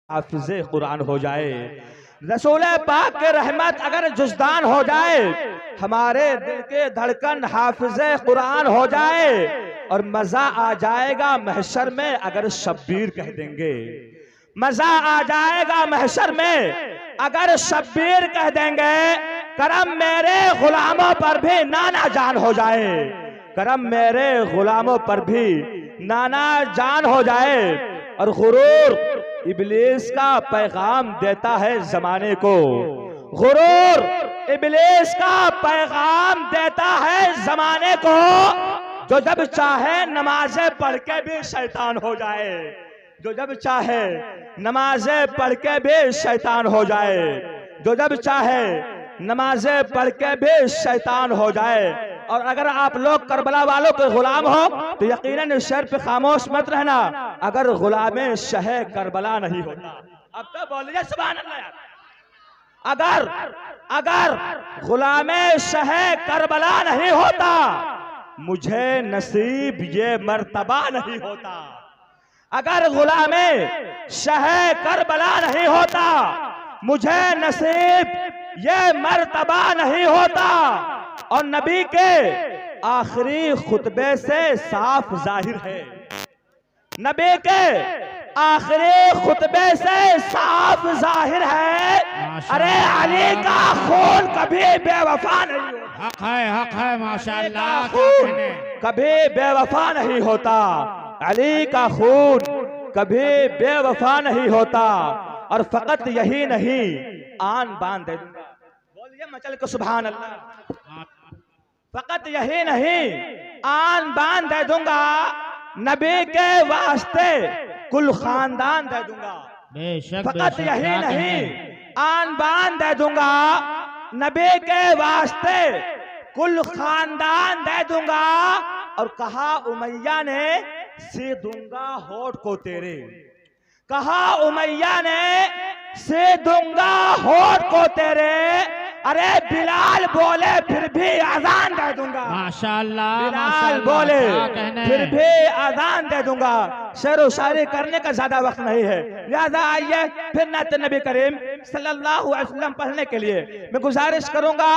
हाफिज़े कुरान हो जाए, रसूल पाक के रहमत अगर जुज़दान हो जाए, हमारे दिल के धड़कन हाफिज़े कुरान हो जाए, और मजा आ जाएगा महशर में अगर शब्बीर कह देंगे। मजा आ जाएगा महशर में अगर शब्बीर कह देंगे। करम मेरे गुलामों पर भी नाना जान हो जाए, करम मेरे गुलामों पर भी नाना जान हो जाए। और गुरूर इब्लीस का पैगाम देता है जमाने को, गुरूर इब्लीस का पैगाम देता है जमाने को। जो जब चाहे नमाजें पढ़ के भी शैतान हो जाए, जो जब चाहे नमाजें पढ़ के भी शैतान हो जाए, जो जब चाहे नमाजें पढ़ के भी शैतान हो जाए। और अगर आप लोग करबला वालों के गुलाम हो तो यकीनन इस शेर पे खामोश मत रहना, अगर गुलामे शहे करबला नहीं होता। अब तो बोलिए सुभान अल्लाह यार। अगर गुलामे शहे करबला नहीं होता, मुझे नसीब ये मर्तबा नहीं होता। अगर गुलामे शहे करबला नहीं होता, मुझे नसीब ये मर्तबा नहीं होता। और नबी के आखिरी खुतबे से साफ जाहिर है, नबी के आखिरी खुतबे से साफ जाहिर है, अरे अली का खून कभी बेवफा नहीं होता। हक है माशाअल्लाह, कभी बेवफा नहीं होता। अली का खून कभी बेवफा नहीं होता। और फकत यही नहीं, आन बान दे दूंगा, बोलिए मचल को सुभान अल्लाह। फकत यही नहीं, आन बान दे दूंगा, नबी के वास्ते कुल खानदान दे दूंगा। फकत यही नहीं, आन बान दे दूंगा, नबी के वास्ते कुल खानदान दे दूंगा। और कहा उमैया ने से दूंगा होठ को तेरे, कहा उमैया ने से दूंगा होठ को तेरे। अरे बिलाल बोले फिर भी अजान दे दूंगा, माशाअल्लाह। बिलाल बोले फिर भी अजान दे दूंगा। शेर व शायरी करने का ज्यादा वक्त नहीं है, लिहाजा आइए फिर नात नबी करीम सल्लल्लाहु अलैहि वसल्लम पढ़ने के लिए मैं गुजारिश करूंगा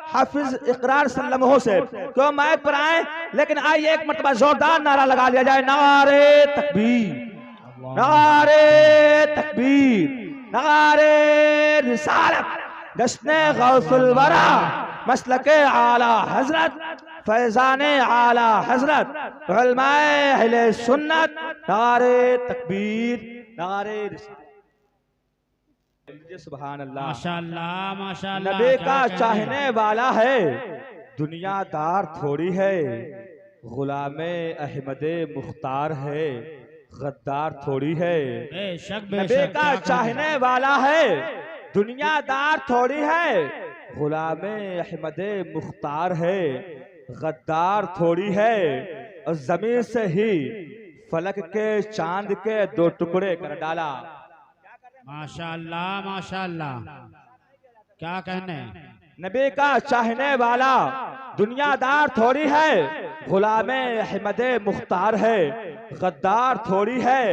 हाफिज इकरार सल्लमहो से क्यों माइक पर आए। लेकिन आइए एक मरतबा जोरदार नारा लगा लिया जाए, नारे तकबीर, नारे तकबीर, नारे रिसालत, जश्ने गौसुल वरा, मसलके आला हजरत, फैजाने आला हजरत, उलमाए अहले सुन्नत, नारे तकबीर, नारे रिसालत। सुभान अल्लाह, माशाअल्लाह माशाअल्लाह। नबी का चाहने वाला है, दुनियादार थोड़ी है, गुलामे अहमदे मुख्तार है, गद्दार थोड़ी है। नबी का चाहने वाला है, दुनियादार थोड़ी है, गुलामे अहमदे मुख्तार है, गद्दार थोड़ी है। और जमीन से ही फलक के चांद के दो टुकड़े कर डाला। माशाअल्लाह माशाअल्लाह, क्या कहने। नबी का चाहने वाला दुनियादार थोड़ी है, गुलामे अहमदे मुख्तार है, गद्दार थोड़ी है।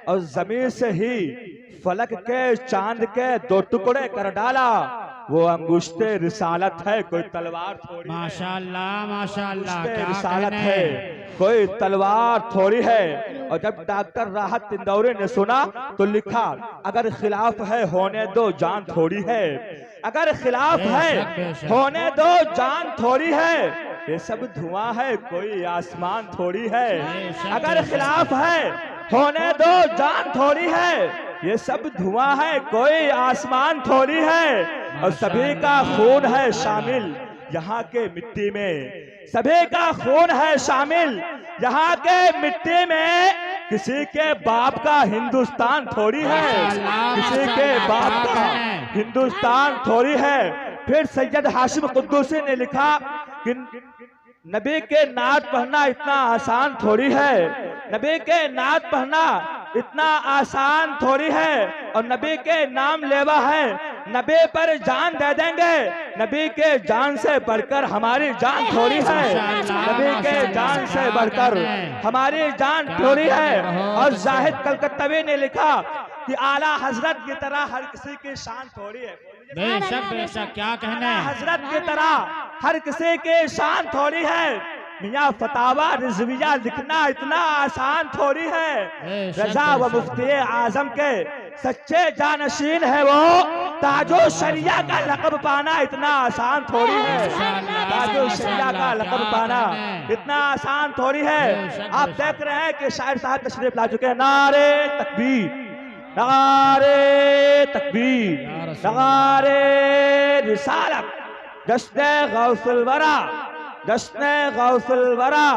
और जमीन से ही फलक के चांद के दो टुकड़े कर डाला, वो अंगुश्ते रिसालत है, कोई तलवार थोड़ी। माशाअल्लाह माशाअल्लाह, क्या रिसालत है, कोई तलवार थोड़ी है। और जब डॉक्टर राहत इंदौरी ने सुना तो लिखा, अगर खिलाफ है होने दो जान थोड़ी है, अगर खिलाफ है होने दो जान थोड़ी है। ये सब धुआं है, कोई आसमान थोड़ी है, अगर खिलाफ है होने दो जान थोड़ी है। ये सब धुआं है, कोई आसमान थोड़ी है। और सभी का खून है शामिल यहाँ के मिट्टी में, सभी का खून है शामिल यहाँ के मिट्टी में। किसी के बाप का हिंदुस्तान थोड़ी है, किसी के बाप का हिंदुस्तान थोड़ी है। फिर सैयद हाशिम कुद्दूसी ने लिखा कि नबी के नात पढ़ना इतना आसान थोड़ी है, नबी के नात पढ़ना इतना आसान थोड़ी है। और नबी के नाम लेवा है, नबी पर जान दे देंगे, नबी के जान से बढ़कर हमारी जान थोड़ी है, नबी के जान से बढ़कर हमारी जान थोड़ी है। और जाहिद कलकत्तवी ने लिखा कि आला हजरत की तरह हर किसी की शान थोड़ी है। बेशक क्या कहने आला हजरत की तरह हर किसी की शान थोड़ी है। मियाँ फतावा रिजविया लिखना इतना आसान थोड़ी है। रजा व मुफ्ती आजम के सच्चे जानशीन है वो, ताजो शरिया का लक़ब पाना इतना आसान थोड़ी है। ताजो शरिया का लक़ब पाना इतना आसान थोड़ी है। आप देख रहे हैं कि शायर साहब तशरीफ ला चुके हैं। नारे तकबीर, नारे तकबीर, नारे रिसालत, जश्न गौसुल वरा, जश्न गौसुल वरा,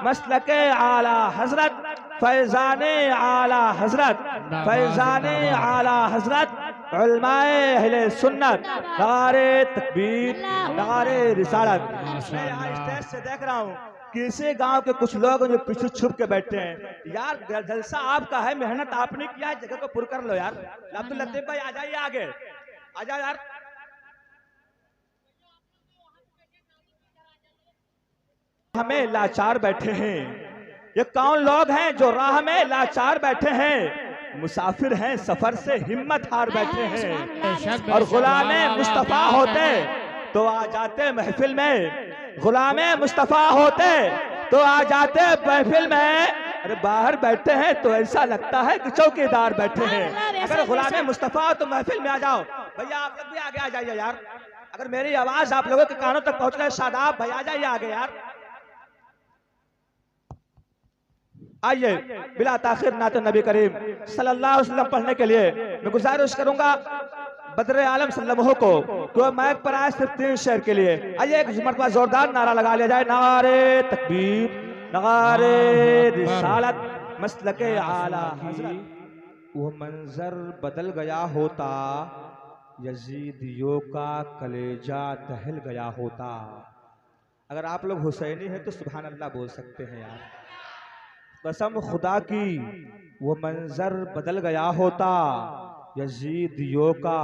मसलके आला हजरत, फैजाने आला हजरत, फैजाने आला हजरत, उलमाए अहले सुन्नत, नारे तकबीर, नारे रिसालत। मैं यहाँ स्टेज से देख रहा हूँ कि इसी गांव के कुछ लोग जो पीछे छुप के बैठे हैं। यार जलसा आपका है, मेहनत आपने किया है, जगह को पुर कर लो यार। अब्दुल लतीफ भाई आ जाइए आगे, आ जाओ यार। हमें लाचार बैठे हैं, ये कौन लोग हैं जो राह में लाचार बैठे हैं? मुसाफिर हैं, सफर से हिम्मत हार बैठे हैं। और गुलामे मुस्तफा होते तो आ जाते महफिल में, गुलामे मुस्तफा होते तो आ जाते महफिल में। अरे बाहर बैठे हैं तो ऐसा लगता है कि चौकीदार बैठे हैं। अगर गुलामे मुस्तफा हो तो महफिल में आ जाओ। भैया आप लोग भी आगे आ जाइए यार। अगर मेरी आवाज आप लोगों के कानों तक पहुंच गए, शादाब भाई आ जाइए आगे यार। आइए बिला ताखिर नात नबी करीम सल्लल्लाहु अलैहि वसल्लम पढ़ने के लिए मैं गुजारिश करूंगा बदर आलम सल्लल्लाहु को कि वह माइक पर आए सिर्फ 3 शेर के लिए। आइए एक मरतबा जोरदार नारा लगा लिया जाए। नारे तकबीर, नारे रिसालत, मसलके आला हजरत। वो मंजर बदल गया होता, यजीदियों का कलेजा दहल गया होता। अगर आप लोग हुसैनी हैं तो सुभान अल्लाह बोल सकते हैं यार। कसम खुदा की वो मंजर बदल गया होता, यजीदियों का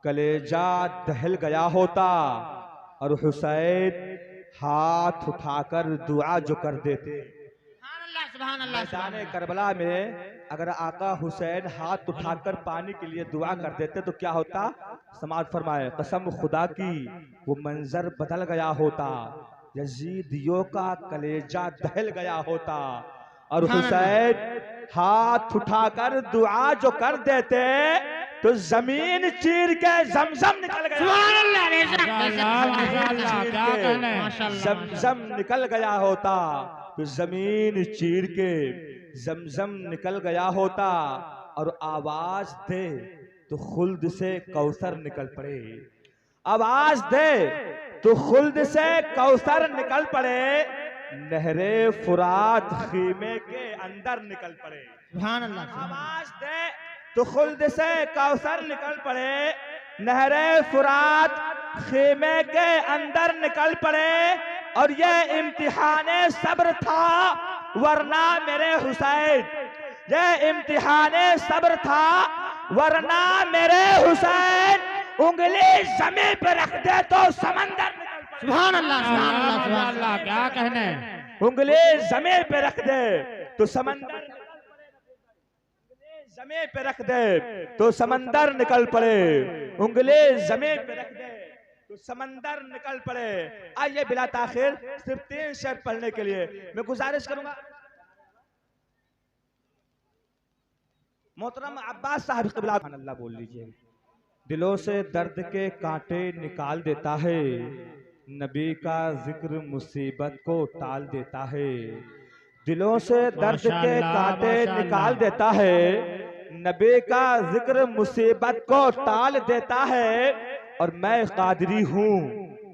कलेजा दहल गया होता। और हुसैन हाथ उठाकर दुआ जो कर देते, मैदान करबला में अगर आका हुसैन हाथ उठाकर पानी के लिए दुआ कर देते तो क्या होता? समाज फरमाए, कसम खुदा की वो मंजर बदल गया होता, यजीदियों का कलेजा दहल गया होता। और हुसैन हाथ उठाकर दुआ जो कर देते तो जमीन चीर के जमजम निकल गया। जमजम निकल गया होता तो जमीन चीर के जमजम निकल गया होता। और आवाज दे तो खुल्द से कौसर निकल पड़े, आवाज दे तो खुल्द से कौसर निकल पड़े। नहरे फुरात खीमे के अंदर निकल पड़े। आवाज दे तो खुल्द से कौसर निकल पड़े। नहरे फुरात खीमे के अंदर निकल पड़े। और ये इम्तिहाने सब्र था वरना मेरे हुसैन, ये इम्तिहाने सब्र था वरना मेरे हुसैन उंगली जमीन पे रख दे तो समंदर निकल पड़े। सुभान अल्लाह, सुभान अल्लाह, क्या कहने। उंगली जमीन पे रख दे तो समंदर, जमीन पे रख दे तो समंदर निकल पड़े। उंगली जमीन पे रख दे तो समंदर निकल पड़े। आइए बिला ताखिर सिर्फ 3 शेर पढ़ने के लिए मैं गुजारिश करूंगा। मोहतरम अब्बास साहब क़िबला अल्लाह बोल लीजिए। दिलों से दर्द के कांटे निकाल देता है, नबी का जिक्र मुसीबत को टाल देता है। दिलों से दर्द के कांटे निकाल देता है, नबी का जिक्र मुसीबत को टाल देता है। और मैं कादरी हूँ,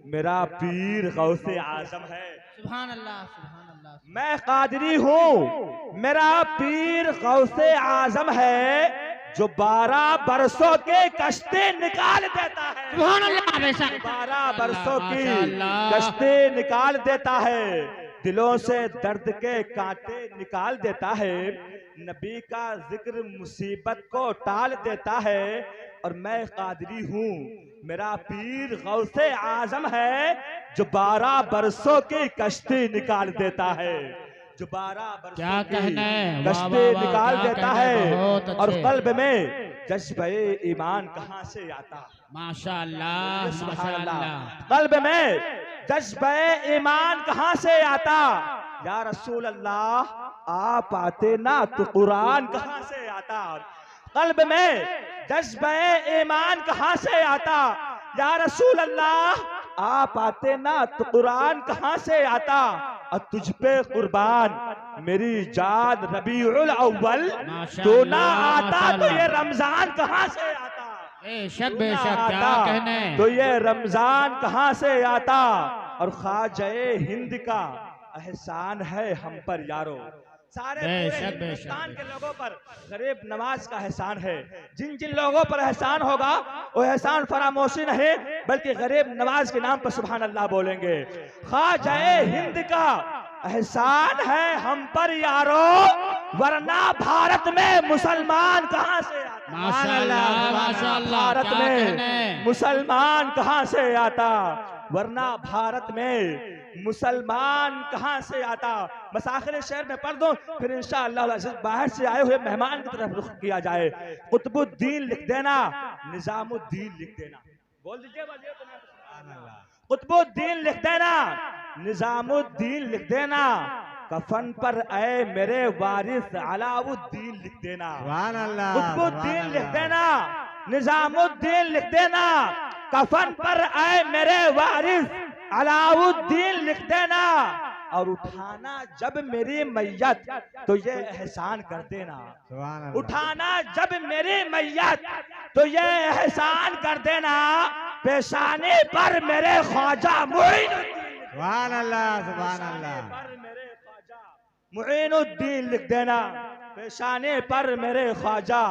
मेरा पीर गौसे आजम है। सुभान अल्लाह, सुभान अल्लाह। मैं कादरी हूँ, मेरा पीर गौसे आजम है, जो 12 बरसों के कश्ती निकाल देता है। सुभान अल्लाह। 12 बरसों की कश्ती निकाल देता है, दिलों से दर्द के कांटे निकाल देता है, नबी का जिक्र मुसीबत को टाल देता है। और मैं कादरी हूँ, मेरा पीर गौसे आजम है, जो 12 बरसों की कश्ती निकाल देता है। जो 12 बरसों क्या की कहने, वाह, गश्ते वाह, वाह, निकाल क्या देता कहने, है बहुत और अच्छे। कल्ब में जज्बे ईमान कहाँ से आता। माशाअल्लाह सुभान अल्लाह। माशाअल्लाह। कल्ब में जज्बे ईमान कहाँ से आता। या रसूल अल्लाह आप आते ना तो कुरान कहाँ से आता। कल्ब में जज्बे ईमान कहाँ से आता। या रसूल अल्लाह आप आते ना तो कुरान कहाँ से आता। और तुझ पे कुर्बान मेरी जान रबीउल अव्वल तो ना आता तो ये रमजान कहाँ से आता। बेशक बेशक क्या कहने। तो ये रमजान कहाँ से आता। और ख्वाजे हिंद का एहसान है हम पर यारो। सारे पूरे हिंदुस्तान के लोगों पर गरीब नवाज का एहसान है। जिन जिन लोगों पर एहसान होगा वो एहसान फरामोशी नहीं बल्कि गरीब नवाज के नाम पर सुभान अल्लाह बोलेंगे। ख्वाजा हिंद का एहसान है हम पर यारो वरना भारत में मुसलमान कहाँ से आता। माशाअल्लाह माशाअल्लाह भारत क्या में कहने। मुसलमान कहाँ से आता वरना भारत में मुसलमान कहाँ से आता। बस आखिरी शेर में पढ़ दो फिर इंशाअल्लाह बाहर से आए हुए मेहमान की तरफ रुख किया जाए। कुतुबुद्दीन लिख देना निजामुद्दीन लिख देना। बोल दीजिए कुतुबुद्दीन लिख देना निजामुद्दीन लिख देना। कफन पर आए मेरे वारिस अलाउद्दीन लिख देना। कुतुबुद्दीन लिख देना निजामुद्दीन लिख देना। कफन पर आए मेरे वारिस अलाउद्दीन लिख देना। और उठाना जब मेरी मैयत तो ये एहसान कर देना। उठाना जब मेरी मैयत तो ये एहसान कर देना। पेशानी पर मेरे ख्वाजा मुईनुद्दीन लिख देना। पेशाने पर मेरे ख्वाजा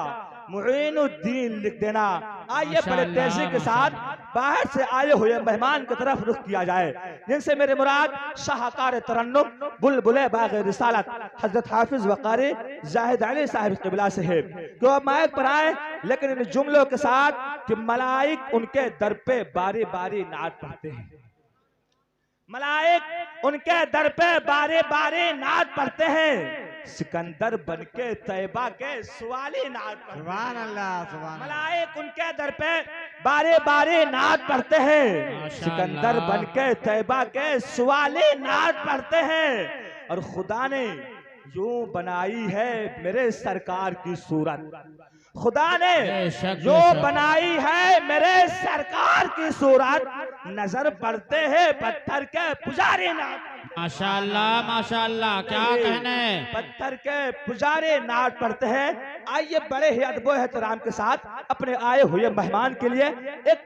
मुईनुद्दीन लिख देना। आइए बड़े तेजी के साथ बाहर से आए हुए मेहमान की तरफ रुख किया जाए जिनसे मेरे मुराद शाहकार तरन्नुम बुलबुले बाग रिसालत हजरत हाफिज वकारी जाहिद अली साहिब क़िबला से है कि वो माइक पर आए लेकिन इन जुमलों के साथ कि मलाइक उनके दर पे बारी बारी नात पढ़ते हैं। मलाइक उनके दर पे बारी बारी नात पढ़ते हैं। सिकंदर बनके तैयबा के सवाली नात सुभान अल्लाह। मलाइक उनके दर पे बारी बारी नात पढ़ते हैं। सिकंदर बनके तैयबा के सवाली नात पढ़ते हैं। और खुदा ने यूं बनाई है मेरे सरकार की सूरत। खुदा ने जो बनाई है मेरे सरकार की सूरत। नजर पड़ते हैं पत्थर के पुजारी नात। माशाअल्लाह माशाअल्लाह क्या कहने। पत्थर के पुजारी नात पढ़ते हैं। आइए बड़े ही अदब एहतराम के साथ अपने आए हुए मेहमान के लिए एक